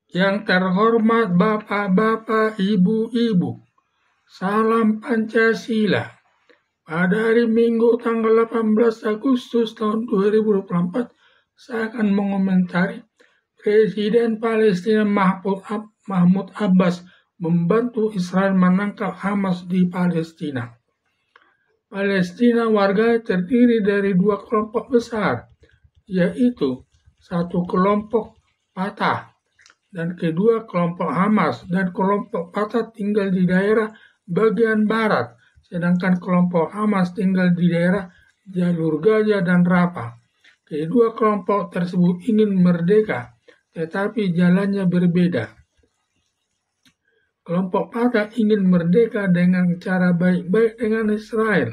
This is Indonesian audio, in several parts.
Yang terhormat Bapak-bapak, Ibu-ibu, salam Pancasila. Pada hari Minggu tanggal 18 Agustus tahun 2024, saya akan mengomentari Presiden Palestina Mahmud Abbas membantu Israel menangkap Hamas di Palestina. Palestina warga terdiri dari dua kelompok besar, yaitu satu kelompok Fatah dan kedua kelompok Hamas, dan kelompok Fatah tinggal di daerah bagian barat, sedangkan kelompok Hamas tinggal di daerah Jalur Gaza dan Rafah. Kedua kelompok tersebut ingin merdeka, tetapi jalannya berbeda. Kelompok Fatah ingin merdeka dengan cara baik-baik dengan Israel,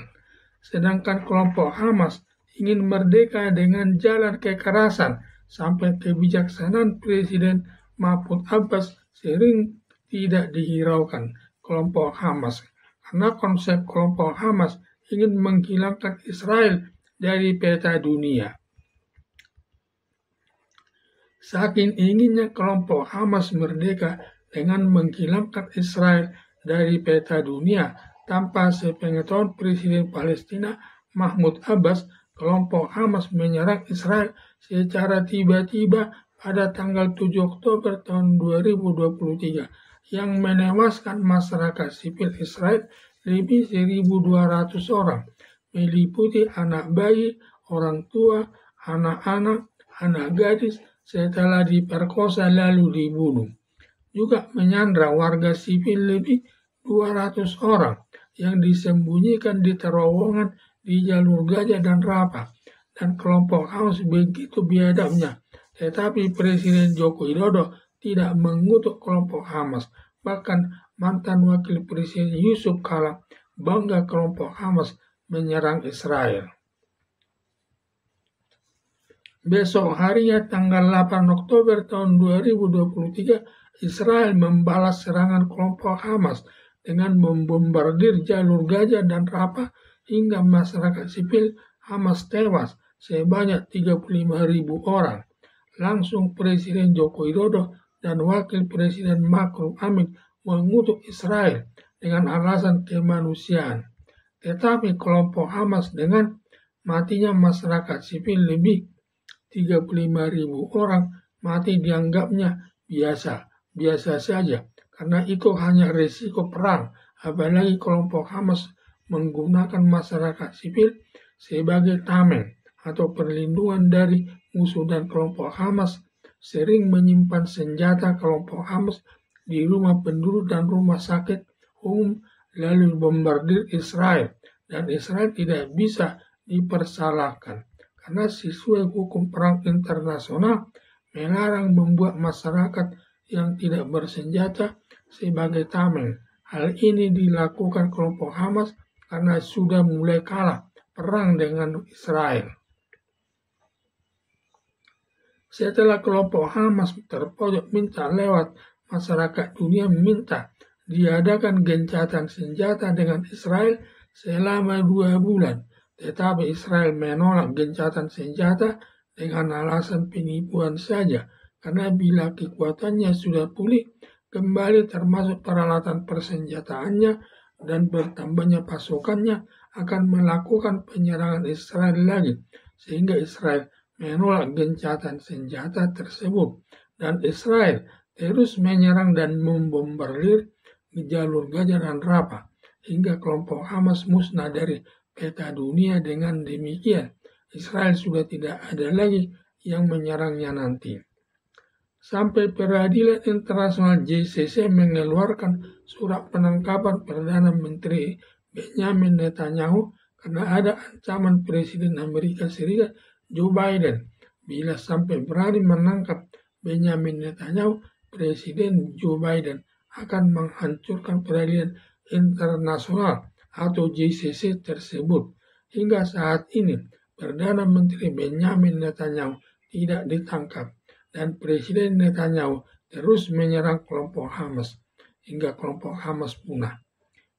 sedangkan kelompok Hamas ingin merdeka dengan jalan kekerasan, sampai kebijaksanaan Presiden Mahmud Abbas sering tidak dihiraukan kelompok Hamas, karena konsep kelompok Hamas ingin menghilangkan Israel dari peta dunia. Saking inginnya kelompok Hamas merdeka dengan menghilangkan Israel dari peta dunia, tanpa sepengetahuan Presiden Palestina Mahmud Abbas, kelompok Hamas menyerang Israel secara tiba-tiba pada tanggal 7 Oktober tahun 2023 yang menewaskan masyarakat sipil Israel lebih 1.200 orang, meliputi anak bayi, orang tua, anak-anak, anak gadis, setelah diperkosa lalu dibunuh. Juga menyandra warga sipil lebih 200 orang yang disembunyikan di terowongan di Jalur Gaza dan Rafah, dan kelompok Hamas begitu biadabnya. Tetapi Presiden Joko Widodo tidak mengutuk kelompok Hamas. Bahkan mantan Wakil Presiden Yusuf Kala bangga kelompok Hamas menyerang Israel. Besok harinya tanggal 8 Oktober tahun 2023, Israel membalas serangan kelompok Hamas dengan membombardir Jalur Gaza dan Rafah hingga masyarakat sipil Hamas tewas sebanyak 35.000 orang. Langsung Presiden Joko Widodo dan Wakil Presiden Ma'ruf Amin mengutuk Israel dengan alasan kemanusiaan. Tetapi kelompok Hamas dengan matinya masyarakat sipil lebih 35.000 orang mati dianggapnya biasa saja, karena itu hanya risiko perang. Apalagi kelompok Hamas menggunakan masyarakat sipil sebagai tameng atau perlindungan dari musuh, dan kelompok Hamas sering menyimpan senjata kelompok Hamas di rumah penduduk dan rumah sakit umum lalu bombardir Israel, dan Israel tidak bisa dipersalahkan karena sesuai hukum perang internasional melarang membuat masyarakat yang tidak bersenjata sebagai tameng. Hal ini dilakukan kelompok Hamas karena sudah mulai kalah perang dengan Israel. Setelah kelompok Hamas terpojok minta lewat masyarakat dunia minta diadakan gencatan senjata dengan Israel selama 2 bulan. Tetapi Israel menolak gencatan senjata dengan alasan penipuan saja, karena bila kekuatannya sudah pulih kembali termasuk peralatan persenjataannya dan bertambahnya pasukannya, akan melakukan penyerangan Israel lagi, sehingga Israel menolak gencatan senjata tersebut, dan Israel terus menyerang dan membombardir di Jalur Gaza dan Rafah hingga kelompok Hamas musnah dari peta dunia. Dengan demikian Israel sudah tidak ada lagi yang menyerangnya nanti. Sampai Peradilan Internasional JCC mengeluarkan surat penangkapan Perdana Menteri Benjamin Netanyahu karena ada ancaman Presiden Amerika Serikat Joe Biden. Bila sampai berani menangkap Benjamin Netanyahu, Presiden Joe Biden akan menghancurkan Peradilan Internasional atau JCC tersebut. Hingga saat ini, Perdana Menteri Benjamin Netanyahu tidak ditangkap, dan Presiden Netanyahu terus menyerang kelompok Hamas hingga kelompok Hamas punah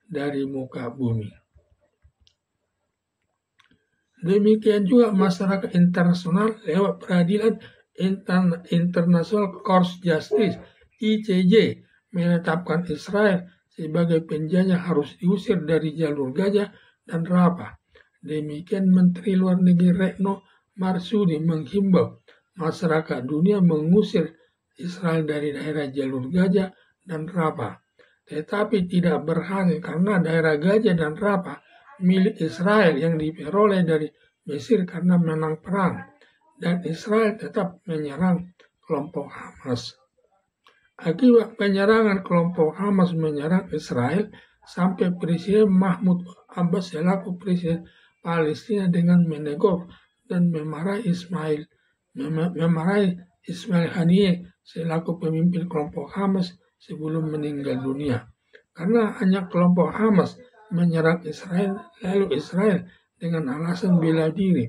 dari muka bumi. Demikian juga masyarakat internasional lewat Peradilan International Court Justice ICJ menetapkan Israel sebagai penjajah harus diusir dari jalur Gaza dan Rafah. Demikian Menteri Luar Negeri Retno Marsudi menghimbau masyarakat dunia mengusir Israel dari daerah jalur Gaza dan Rafah. Tetapi tidak berhasil karena daerah Gaza dan Rafah milik Israel yang diperoleh dari Mesir karena menang perang, dan Israel tetap menyerang kelompok Hamas. Akibat penyerangan kelompok Hamas menyerang Israel, sampai Presiden Mahmud Abbas selaku Presiden Palestina dengan menegur dan memarahi Ismail Haniyeh selaku pemimpin kelompok Hamas sebelum meninggal dunia. Karena hanya kelompok Hamas menyerang Israel, lalu Israel dengan alasan bela diri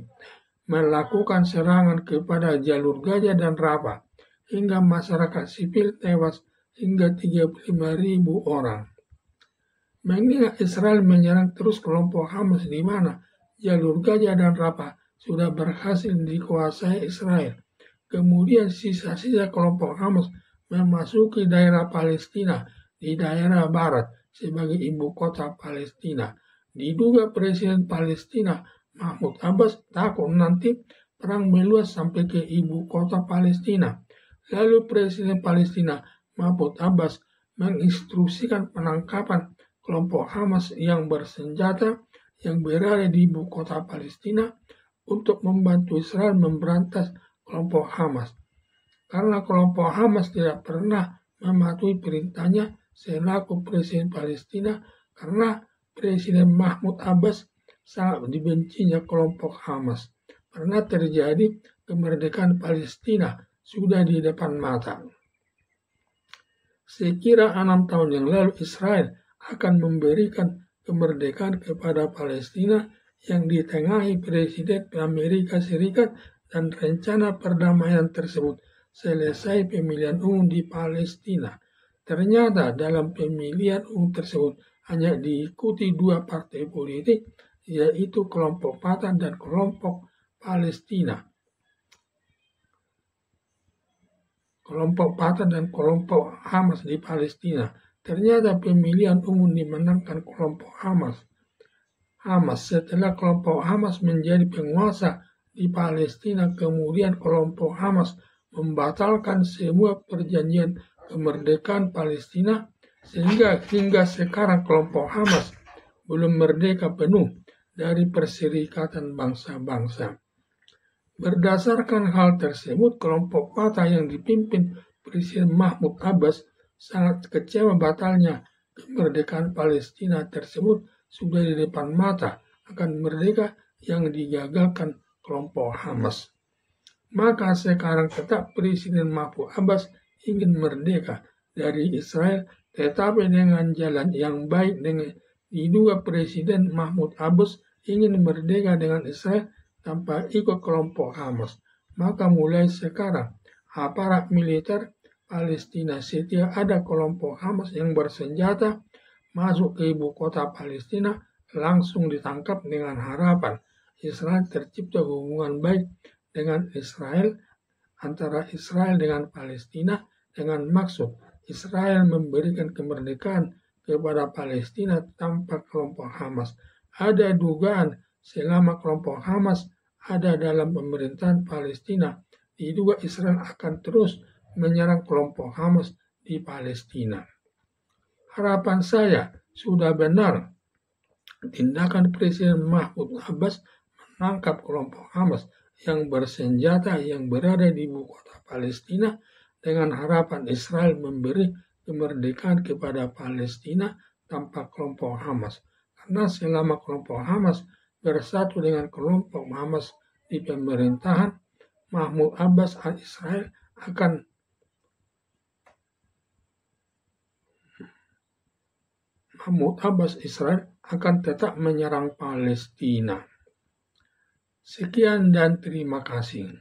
melakukan serangan kepada jalur Gaza dan Rafah, hingga masyarakat sipil tewas hingga 35.000 orang. Mengingat Israel menyerang terus kelompok Hamas di mana jalur Gaza dan Rafah sudah berhasil dikuasai Israel. Kemudian sisa-sisa kelompok Hamas memasuki daerah Palestina di daerah barat sebagai ibu kota Palestina. Diduga Presiden Palestina Mahmud Abbas takut nanti perang meluas sampai ke ibu kota Palestina. Lalu Presiden Palestina Mahmud Abbas menginstruksikan penangkapan kelompok Hamas yang bersenjata yang berada di ibu kota Palestina untuk membantu Israel memberantas kelompok Hamas. Karena kelompok Hamas tidak pernah mematuhi perintahnya selaku Presiden Palestina, karena Presiden Mahmud Abbas sangat dibencinya kelompok Hamas. Pernah terjadi kemerdekaan Palestina sudah di depan mata. Sekira 6 tahun yang lalu Israel akan memberikan kemerdekaan kepada Palestina yang ditengahi Presiden Amerika Serikat, dan rencana perdamaian tersebut selesai pemilihan umum di Palestina. Ternyata dalam pemilihan umum tersebut hanya diikuti 2 partai politik, yaitu kelompok Fatah dan kelompok Palestina. Kelompok Fatah dan kelompok Hamas di Palestina. Ternyata pemilihan umum dimenangkan kelompok Hamas. Setelah kelompok Hamas menjadi penguasa di Palestina, kemudian kelompok Hamas membatalkan semua perjanjian kemerdekaan Palestina, sehingga hingga sekarang kelompok Hamas belum merdeka penuh dari Perserikatan Bangsa-Bangsa. Berdasarkan hal tersebut, kelompok Fatah yang dipimpin Presiden Mahmud Abbas sangat kecewa batalnya kemerdekaan Palestina tersebut sudah di depan mata akan merdeka yang digagalkan kelompok Hamas. Maka sekarang tetap Presiden Mahmud Abbas ingin merdeka dari Israel, tetapi dengan jalan yang baik. Dengan diduga Presiden Mahmud Abbas ingin merdeka dengan Israel tanpa ikut kelompok Hamas. Maka mulai sekarang aparat militer Palestina setiap ada kelompok Hamas yang bersenjata masuk ke ibu kota Palestina langsung ditangkap, dengan harapan Israel tercipta hubungan baik dengan Israel, antara Israel dengan Palestina, dengan maksud Israel memberikan kemerdekaan kepada Palestina tanpa kelompok Hamas. Ada dugaan selama kelompok Hamas ada dalam pemerintahan Palestina, diduga Israel akan terus menyerang kelompok Hamas di Palestina. Harapan saya sudah benar tindakan Presiden Mahmud Abbas menangkap kelompok Hamas yang bersenjata yang berada di ibu kota Palestina, dengan harapan Israel memberi kemerdekaan kepada Palestina tanpa kelompok Hamas. Karena selama kelompok Hamas bersatu dengan kelompok Hamas di pemerintahan Mahmud Abbas, Israel akan tetap menyerang Palestina. Sekian dan terima kasih.